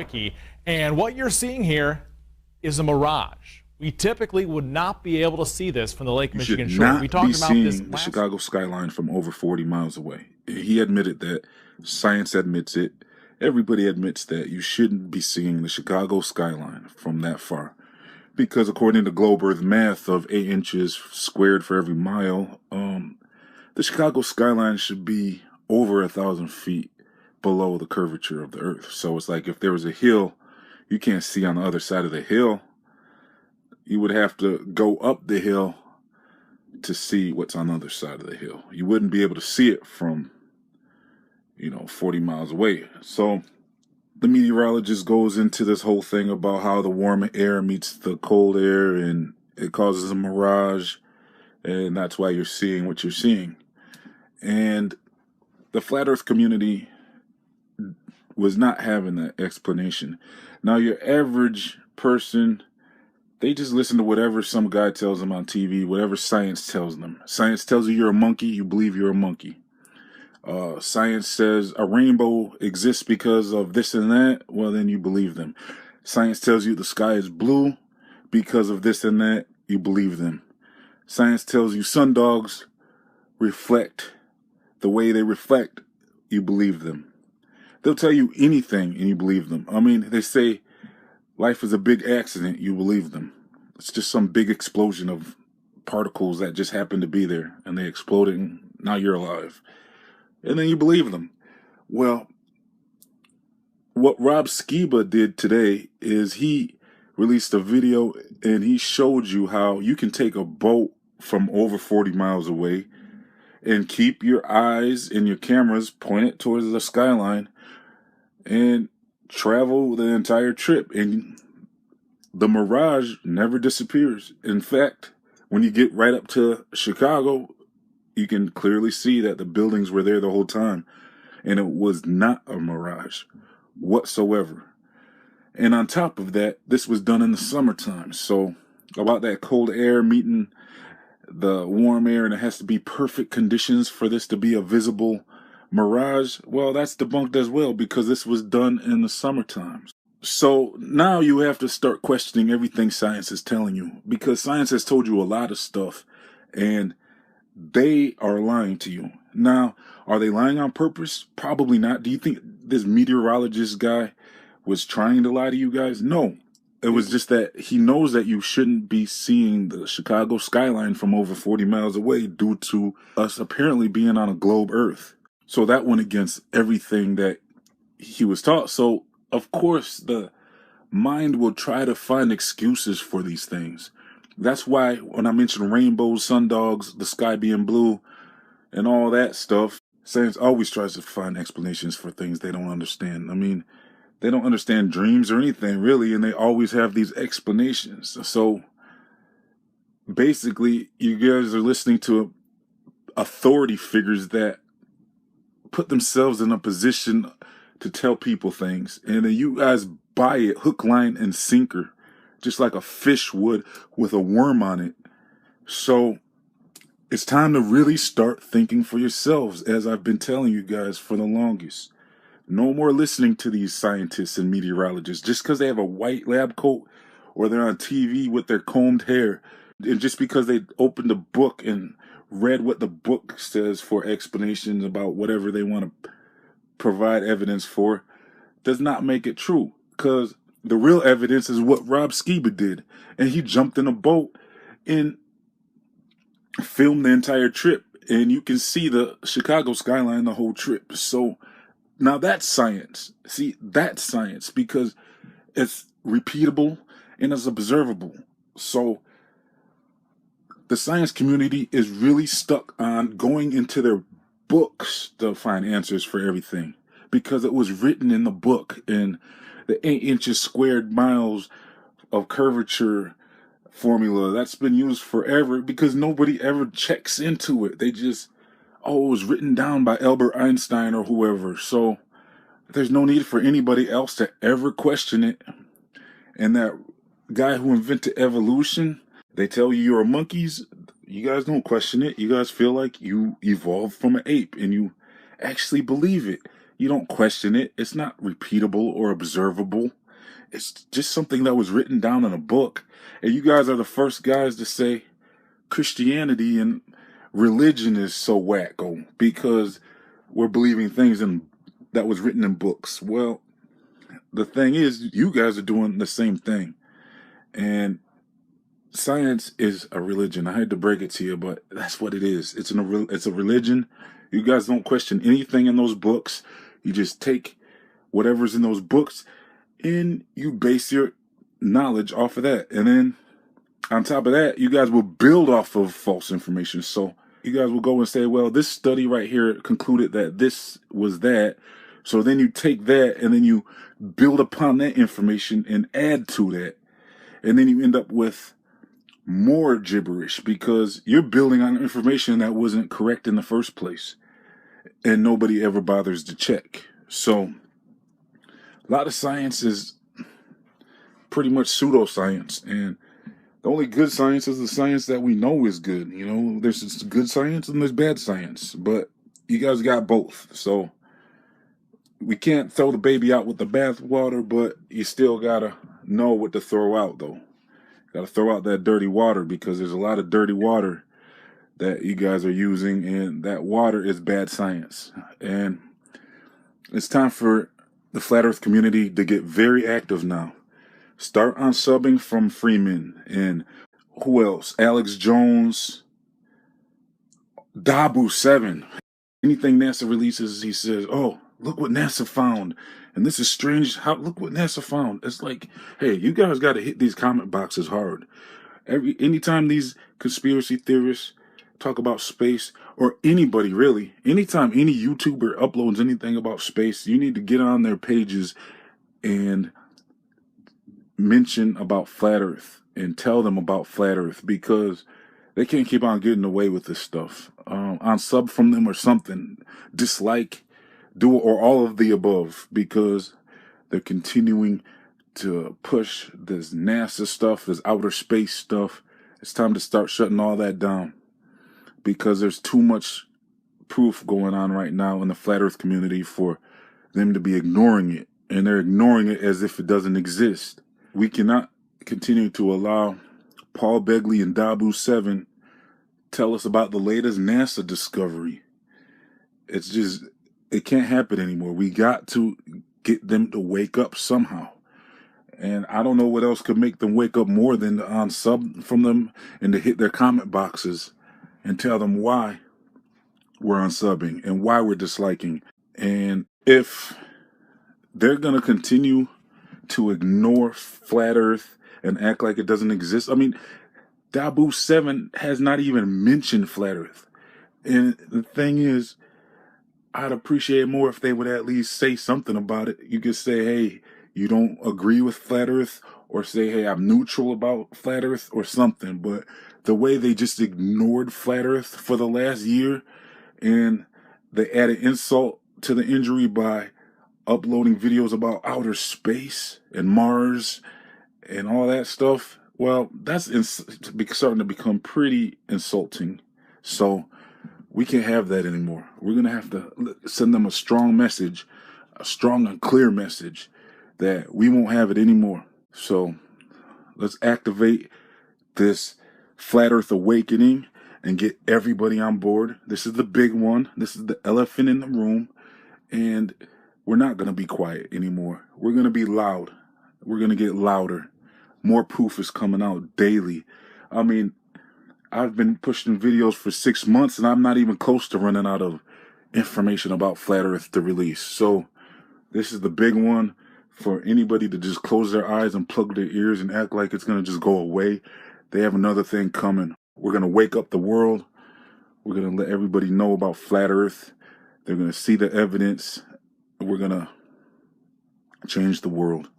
tricky. And what you're seeing here is a mirage. We typically would not be able to see this from the Lake Michigan shore. We talked about this the Chicago skyline from over 40 miles away. He admitted that. Science admits it. Everybody admits that you shouldn't be seeing the Chicago skyline from that far. Because according to globe earth math of 8 inches squared for every mile, the Chicago skyline should be over 1,000 feet below the curvature of the earth. So it's like if there was a hill, you can't see on the other side of the hill. You would have to go up the hill to see what's on the other side of the hill. You wouldn't be able to see it from, 40 miles away. So the meteorologist goes into this whole thing about how the warm air meets the cold air and it causes a mirage, and that's why you're seeing what you're seeing. And the flat earth community was not having that explanation. Now, your average person, they just listen to whatever some guy tells them on TV, whatever science tells them. Science tells you you're a monkey, you believe you're a monkey. Science says a rainbow exists because of this and that, well, then you believe them. Science tells you the sky is blue because of this and that, you believe them. Science tells you sundogs reflect the way they reflect, you believe them. They'll tell you anything and you believe them. I mean, they say life is a big accident, you believe them. It's just some big explosion of particles that just happen to be there and they exploded and now you're alive. And then you believe them. Well, what Rob Skiba did today is he released a video and he showed you how you can take a boat from over 40 miles away and keep your eyes and your cameras pointed towards the skyline and travel the entire trip. And the mirage never disappears. In fact, when you get right up to Chicago, you can clearly see that the buildings were there the whole time. And it was not a mirage whatsoever. And on top of that, this was done in the summertime. So about that cold air meeting the warm air and it has to be perfect conditions for this to be a visible mirage, well, that's debunked as well because this was done in the summertime. So now you have to start questioning everything science is telling you because science has told you a lot of stuff and they are lying to you. Now, are they lying on purpose? Probably not. Do you think this meteorologist guy was trying to lie to you guys? No. It was just that he knows that you shouldn't be seeing the Chicago skyline from over 40 miles away due to us apparently being on a globe Earth. So that went against everything that he was taught. So, of course, the mind will try to find excuses for these things. That's why when I mentioned rainbows, sundogs, the sky being blue, and all that stuff, science always tries to find explanations for things they don't understand. I mean, they don't understand dreams or anything, really, and they always have these explanations. So, basically, you guys are listening to authority figures that put themselves in a position to tell people things, and then you guys buy it hook, line, and sinker, just like a fish would with a worm on it. So, it's time to really start thinking for yourselves, as I've been telling you guys for the longest. No more listening to these scientists and meteorologists just because they have a white lab coat or they're on TV with their combed hair. And just because they opened a book and read what the book says for explanations about whatever they want to provide evidence for does not make it true. Because the real evidence is what Rob Skiba did. And he jumped in a boat and filmed the entire trip. And you can see the Chicago skyline the whole trip. So now that's science. See, that's science because it's repeatable and it's observable. So the science community is really stuck on going into their books to find answers for everything because it was written in the book and the 8 inches squared miles of curvature formula that's been used forever because nobody ever checks into it. They just, oh, it was written down by Albert Einstein or whoever. So there's no need for anybody else to ever question it. And that guy who invented evolution, they tell you you're monkeys. You guys don't question it. You guys feel like you evolved from an ape and you actually believe it. You don't question it. It's not repeatable or observable. It's just something that was written down in a book. And you guys are the first guys to say Christianity and religion is so wacko because we're believing things that was written in books. Well, the thing is, you guys are doing the same thing. And science is a religion. I hate to break it to you, but that's what it is. It's a religion. You guys don't question anything in those books. You just take whatever's in those books and you base your knowledge off of that. And then on top of that, you guys will build off of false information. So you guys will go and say, well, this study right here concluded that this was that. So then you take that and then you build upon that information and add to that. And then you end up with more gibberish because you're building on information that wasn't correct in the first place. And nobody ever bothers to check. So a lot of science is pretty much pseudoscience. And the only good science is the science that we know is good. You know, there's good science and there's bad science. But you guys got both. So we can't throw the baby out with the bathwater, but you still got to know what to throw out, though. Got to throw out that dirty water because there's a lot of dirty water that you guys are using, and that water is bad science. And it's time for the Flat Earth community to get very active now. Start unsubbing from Freeman and who else? Alex Jones, Dabu7. Anything NASA releases, he says, oh, look what NASA found. And this is strange. Look what NASA found. It's like, hey, you guys got to hit these comment boxes hard. Anytime these conspiracy theorists talk about space, or anybody really, anytime any YouTuber uploads anything about space, you need to get on their pages and mention about Flat Earth and tell them about Flat Earth because they can't keep on getting away with this stuff. Unsub from them or something. Dislike, do or all of the above because they're continuing to push this NASA stuff, this outer space stuff. It's time to start shutting all that down because there's too much proof going on right now in the Flat Earth community for them to be ignoring it. And they're ignoring it as if it doesn't exist. We cannot continue to allow Paul Begley and Dabu7 tell us about the latest NASA discovery. It can't happen anymore. We got to get them to wake up somehow. And I don't know what else could make them wake up more than to unsub from them and to hit their comment boxes and tell them why we're unsubbing and why we're disliking. And if they're going to continue to ignore Flat Earth and act like it doesn't exist, I mean, Dabu7 has not even mentioned Flat Earth. And the thing is, I'd appreciate more if they would at least say something about it. You could say, hey, you don't agree with Flat Earth, or say, hey, I'm neutral about Flat Earth or something. But the way they just ignored Flat Earth for the last year and they added insult to the injury by uploading videos about outer space and Mars and all that stuff, well, that's starting to become pretty insulting. So we can't have that anymore. We're going to have to send them a strong message, a strong and clear message that we won't have it anymore. So let's activate this Flat Earth awakening and get everybody on board. This is the big one. This is the elephant in the room. And we're not going to be quiet anymore. We're going to be loud. We're going to get louder. More proof is coming out daily. I mean, I've been pushing videos for 6 months and I'm not even close to running out of information about Flat Earth to release. So this is the big one for anybody to just close their eyes and plug their ears and act like it's going to just go away. They have another thing coming. We're going to wake up the world. We're going to let everybody know about Flat Earth. They're going to see the evidence. We're going to change the world.